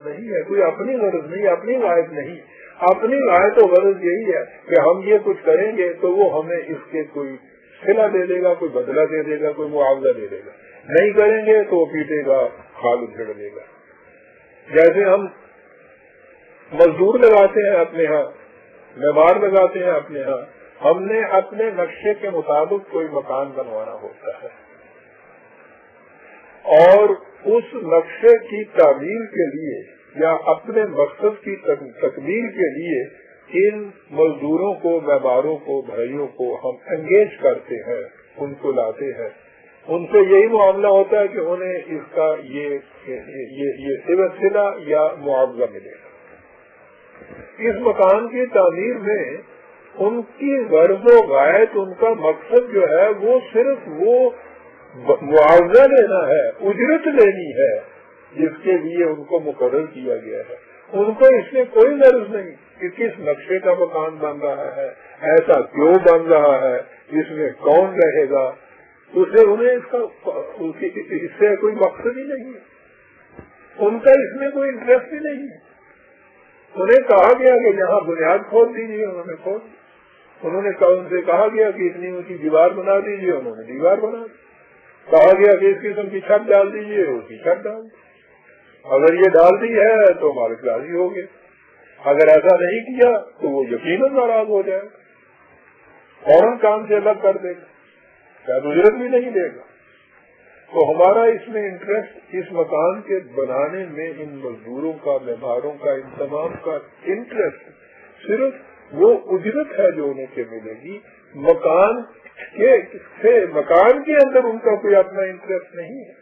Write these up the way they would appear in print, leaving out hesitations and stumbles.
نہیں ہے، کوئی اپنی غرض نہیں، اپنی غائب نہیں. اپنی غائب و غرض یہی ہے کہ ہم یہ کچھ کریں گے تو وہ ہمیں اس کے کوئی صلہ دے دے گا، کوئی بدلہ دے دے گا، کوئی معاوضہ دے دے گا. نہیں کریں گے تو وہ پیٹے گا، کھال اجھڑ دے گا. جیسے ہم مزدور لگاتے ہیں اپنے ہاں، معمار لگاتے ہیں اپنے ہاں، ہم نے اپنے نقشے کے مطابق کوئی مکان بنوانا ہوتا ہے اور اس نقشے کی تعمیر کے لیے یا اپنے مقصد کی تکمیل کے لیے ان مزدوروں کو، معماروں کو، بھائیوں کو ہم انگیج کرتے ہیں، ان کو لاتے ہیں. ان سے یہی معاملہ ہوتا ہے کہ انہیں اس کا یہ صلہ یا معاوضہ ملے گا. اس مکان کی تعمیر میں ان کی غرض و غایت، ان کا مقصد جو ہے وہ صرف وہ معاوضہ لینا ہے، اجرت لینی ہے جس کے لیے ان کو مقرر کیا گیا ہے. ان کو اس میں کوئی غرض نہیں کہ کس نقشے کا مکان بن رہا ہے، ایسا کیوں بن رہا ہے، اس میں کون رہے گا. انہیں اس سے کوئی مقصد ہی نہیں ہے، ان کا اس میں کوئی انٹرسٹ ہی نہیں ہے. انہیں کہا گیا کہ یہاں بنیاد کھود دیجیے، انہوں نے کھود دی. انہوں نے ان سے کہا گیا کہ اتنی اونچی دیوار بنا دیجیے، انہوں نے دیوار بنا دی. کہا گیا کہ اس قسم کی چھت ڈال دیجیے، اس کی چھت ڈال دی. اگر یہ ڈال دی ہے تو مالک راضی ہو گئے، اگر ایسا نہیں کیا تو وہ یقیناً ناراض ہو جائے گا، فوراً کام سے الگ کر دے گا، شاید اجرت بھی نہیں دے گا. تو ہمارا اس میں انٹرسٹ، اس مکان کے بنانے میں ان مزدوروں کا، معماروں کا، ان تمام کا انٹرسٹ صرف وہ اجرت ہے جو انہیں سے ملے گی. مکان کے اندر ان کا کوئی اپنا انٹرسٹ نہیں ہے،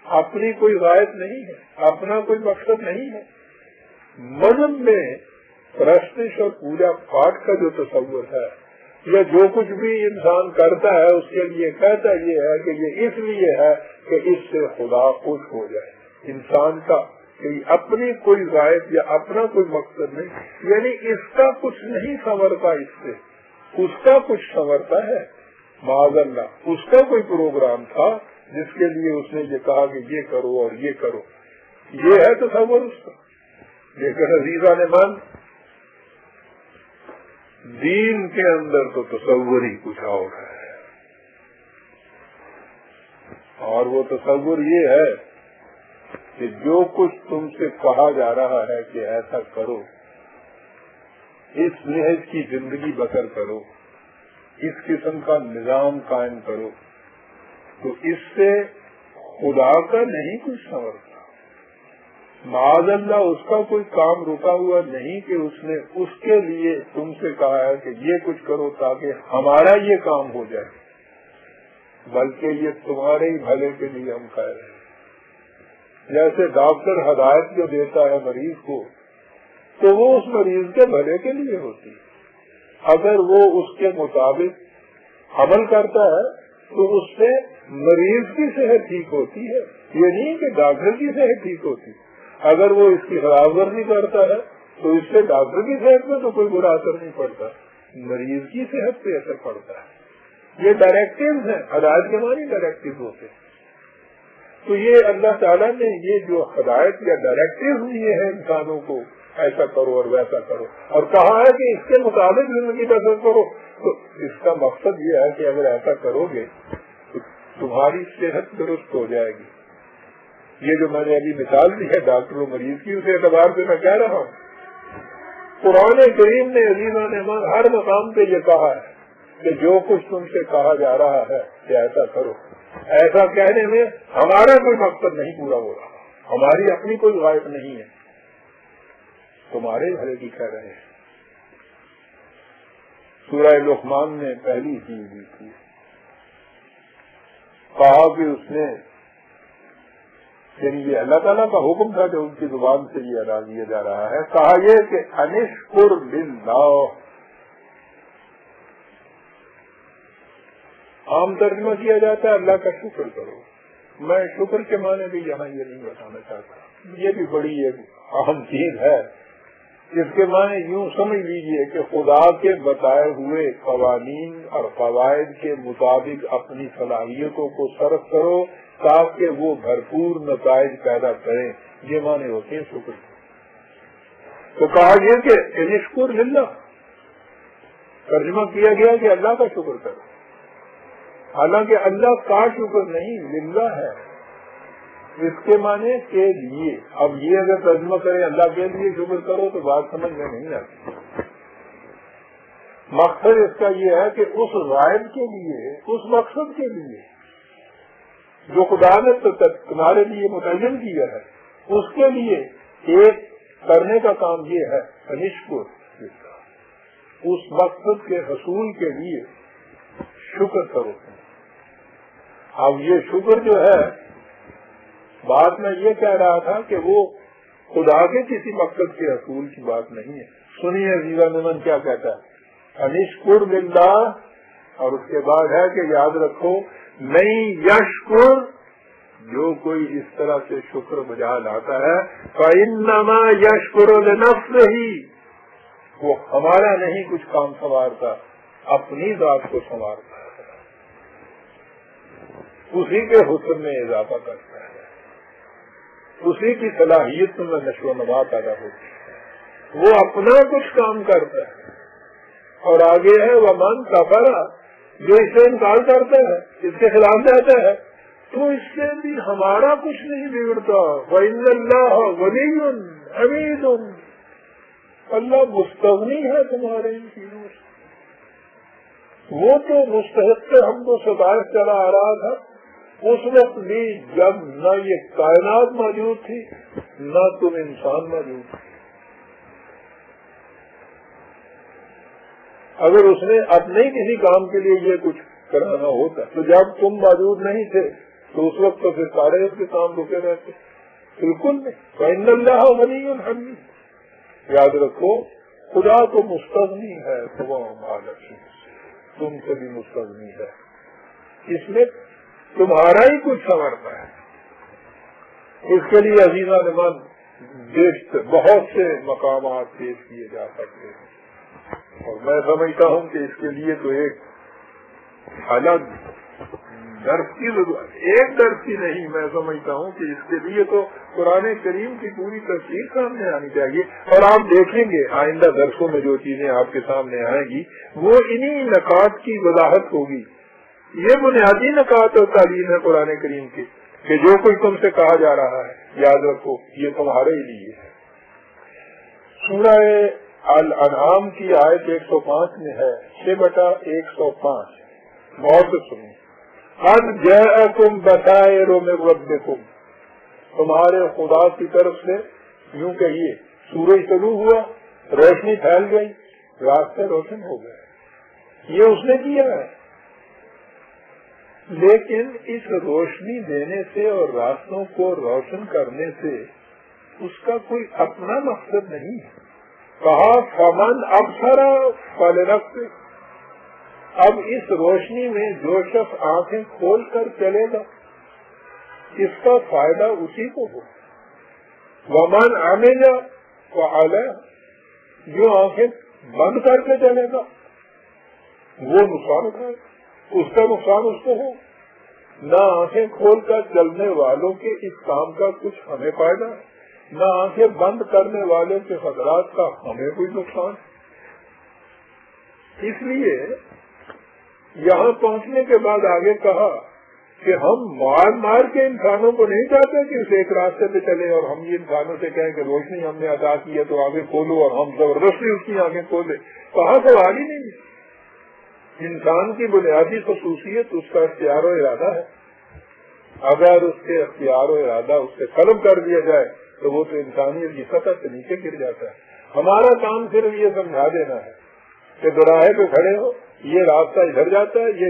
اپنی کوئی غائب نہیں ہے، اپنا کوئی مقصد نہیں ہے. مذہب میں پرستش اور پوجا پاٹ کا جو تصور ہے یا جو کچھ بھی انسان کرتا ہے اس کے لیے کہتا یہ ہے کہ یہ اس لیے ہے کہ اس سے خدا خوش ہو جائے. انسان کا اپنی کوئی غائب یا اپنا کوئی مقصد نہیں، یعنی اس کا کچھ نہیں سنورتا، اس سے اس کا کچھ سنورتا ہے. معاذ اللہ، اس کا کوئی پروگرام تھا جس کے لیے اس نے یہ کہا کہ یہ کرو اور یہ کرو، یہ ہے تصور اس کا. لیکن عزیزان من، دین کے اندر تو تصور ہی کچھ اور ہے، اور وہ تصور یہ ہے کہ جو کچھ تم سے کہا جا رہا ہے کہ ایسا کرو، اس نہج کی زندگی بسر کرو، اس قسم کا نظام قائم کرو، تو اس سے خدا کا نہیں کچھ سنورتا. معاذ اللہ، اس کا کوئی کام رکا ہوا نہیں کہ اس نے اس کے لیے تم سے کہا ہے کہ یہ کچھ کرو تاکہ ہمارا یہ کام ہو جائے، بلکہ یہ تمہارے ہی بھلے کے لیے ہم کہہ رہے ہیں. جیسے ڈاکٹر ہدایت جو دیتا ہے مریض کو تو وہ اس مریض کے بھلے کے لیے ہوتی ہے. اگر وہ اس کے مطابق عمل کرتا ہے تو اس سے مریض کی صحت ٹھیک ہوتی ہے، یہ نہیں کہ ڈاکٹر کی صحت ٹھیک ہوتی. اگر وہ اس کی خلاف ورزی کرتا ہے تو اس سے ڈاکٹر کی صحت میں تو کوئی برا اثر نہیں پڑتا، مریض کی صحت پہ اثر پڑتا ہے. یہ ڈائریکٹیوز ہیں، ہدایت کے معنی ڈائریکٹیو ہوتے ہیں. تو یہ اللہ تعالیٰ نے یہ جو ہدایت یا ڈائریکٹیو دیے ہیں انسانوں کو، ایسا کرو اور ویسا کرو، اور کہا ہے کہ اس کے مطابق زندگی بسر کرو، تو اس کا مقصد یہ ہے کہ اگر ایسا کرو گے تو تمہاری صحت درست ہو جائے گی. یہ جو میں نے ابھی مثال دی ہے ڈاکٹر و مریض کی، اس اعتبار سے میں کہہ رہا ہوں. قرآن کریم نے عزیزان امان ہر مقام پہ یہ کہا ہے کہ جو کچھ تم سے کہا جا رہا ہے کہ ایسا کرو، ایسا کہنے میں ہمارا کوئی مقصد نہیں پورا ہو رہا، ہماری اپنی کوئی غائب نہیں ہے، تمہارے بھلے کی کہہ رہے ہیں. سورہ لقمان نے پہلی چیز دی تھی، کہا کہ اس نے، یعنی یہ اللہ تعالیٰ کا حکم تھا کہ ان کی زبان سے یہ ادا کیا جا رہا ہے، کہا یہ کہ انشکر للہ. عام ترجمہ کیا جاتا ہے اللہ کا شکر کرو. میں شکر کے معنی بھی یہاں یہ نہیں بتانا چاہتا، یہ بھی بڑی ایک اہم چیز ہے. اس کے معنی یوں سمجھ لیجئے کہ خدا کے بتائے ہوئے قوانین اور قواعد کے مطابق اپنی صلاحیتوں کو صرف کرو تاکہ وہ بھرپور نتائج پیدا کریں. یہ معنی ہوتے ہیں شکر. تو کہا گیا کہ انشکر للہ، ترجمہ کیا گیا کہ اللہ کا شکر کرو، حالانکہ اللہ کا شکر نہیں للہ ہے. اس کے معنی کے لیے. اب یہ اگر ترجمہ کریں اللہ کے لیے شکر کرو تو بات سمجھ میں نہیں آتی. مقصد اس کا یہ ہے کہ اس غائب کے لیے، اس مقصد کے لیے جو خدا نے تمہارے لیے متعین کیا ہے، اس کے لیے ایک کرنے کا کام یہ ہے انشکر، اس مقصد کے حصول کے لیے شکر کرو. اب یہ شکر جو ہے، بات میں یہ کہہ رہا تھا کہ وہ خدا کے کسی مقصد کے حصول کی بات نہیں ہے. سنیے عزیزہ نمن کیا کہتا ہے، انشکر للہ، اور اس کے بعد ہے کہ یاد رکھو نہیں یشکر، جو کوئی اس طرح سے شکر بجا لاتا ہے فإنما یشکر لنفسہ، وہ ہمارا نہیں کچھ کام سنوارتا، اپنی ذات کو سنوارتا ہے، اسی کے حسن میں اضافہ کرتا ہے، اسی کی صلاحیت میں نشو و نما پیدا ہوتی ہے، وہ اپنا کچھ کام کرتا ہے. اور آگے ہے ومن کفر، جو اس سے انکار کرتا ہے، اس کے خلاف جاتا ہے، تو اس سے بھی ہمارا کچھ نہیں بگڑتا. وَإِنَّ اللَّهَ غَنِيٌّ حَمِيدٌ، اللہ مستغنی ہے تمہارے ان چیزوں سے. وہ تو مستحق حمد و ستائش چلا آ رہا تھا اس وقت بھی جب نہ یہ کائنات موجود تھی نہ تم انسان موجود تھے. اگر اس نے اپنے کسی کام کے لیے یہ کچھ کرانا ہوتا تو جب تم موجود نہیں تھے تو اس وقت تو پھر سارے اس کے کام رکے رہتے. بالکل نہیں. فإن اللہ غنی حمید. یاد رکھو خدا تو مستغنی ہے، تمام عالم سے، تم سے بھی مستغنی ہے، اس میں تمہارا ہی کچھ سنورتا ہے. اس کے لیے عزیزہ نمان بہت سے مقامات پیش کیے جا سکتے ہیں، اور میں سمجھتا ہوں کہ اس کے لیے تو ایک الگ درس کی ضرورت، ایک درس کی نہیں، میں سمجھتا ہوں کہ اس کے لیے تو قرآن کریم کی پوری تفسیر سامنے آنی چاہیے. اور آپ دیکھیں گے آئندہ درسوں میں جو چیزیں آپ کے سامنے آئیں گی وہ انہی نکات کی وضاحت ہوگی. یہ بنیادی نکات اور تعلیم ہے قرآن کریم کی کہ جو کوئی تم سے کہا جا رہا ہے یاد رکھو یہ تمہارے ہی لیے ہے. سورہ الانعام کی آیت 105 میں ہے 6/105. بہت سنیں. قد جاءکم بصائر من ربکم، تمہارے خدا کی طرف سے، یوں کہیے سورج طلوع ہوا، روشنی پھیل گئی، راستے روشن ہو گئے. یہ اس نے کیا ہے، لیکن اس روشنی دینے سے اور راستوں کو روشن کرنے سے اس کا کوئی اپنا مقصد نہیں ہے. کہا فمن ابصر فلنفسہ، اب اس روشنی میں جو شخص آنکھیں کھول کر چلے گا اس کا فائدہ اسی کو ہو. ومن عمل فعلیہ، جو آنکھیں بند کر کے چلے گا وہ نقصان اٹھائے، اس کا نقصان اس کو ہو. نہ آنکھیں کھول کر چلنے والوں کے اس کام کا کچھ ہمیں فائدہ ہے، نہ آنکھیں بند کرنے والے کے خطرات کا ہمیں کوئی نقصان. اس لیے یہاں پہنچنے کے بعد آگے کہا کہ ہم مار کے انسانوں کو نہیں چاہتے کہ اسے ایک راستے پہ چلے، اور ہم یہ انسانوں سے کہیں کہ روشنی ہم نے عطا کی ہے تو آگے کھولو، اور ہم زبردستی اس کی آنکھیں کھولے. کہاں سوال ہی نہیں ہے. انسان کی بنیادی خصوصیت اس کا اختیار و ارادہ ہے. اگر اس کے اختیار و ارادہ اس سے قلم کر دیا جائے تو وہ تو انسانیت کی سطح سے نیچے گر جاتا ہے. ہمارا کام صرف یہ سمجھا دینا ہے کہ دوراہے پہ کھڑے ہو، یہ راستہ ادھر جاتا ہے، یہ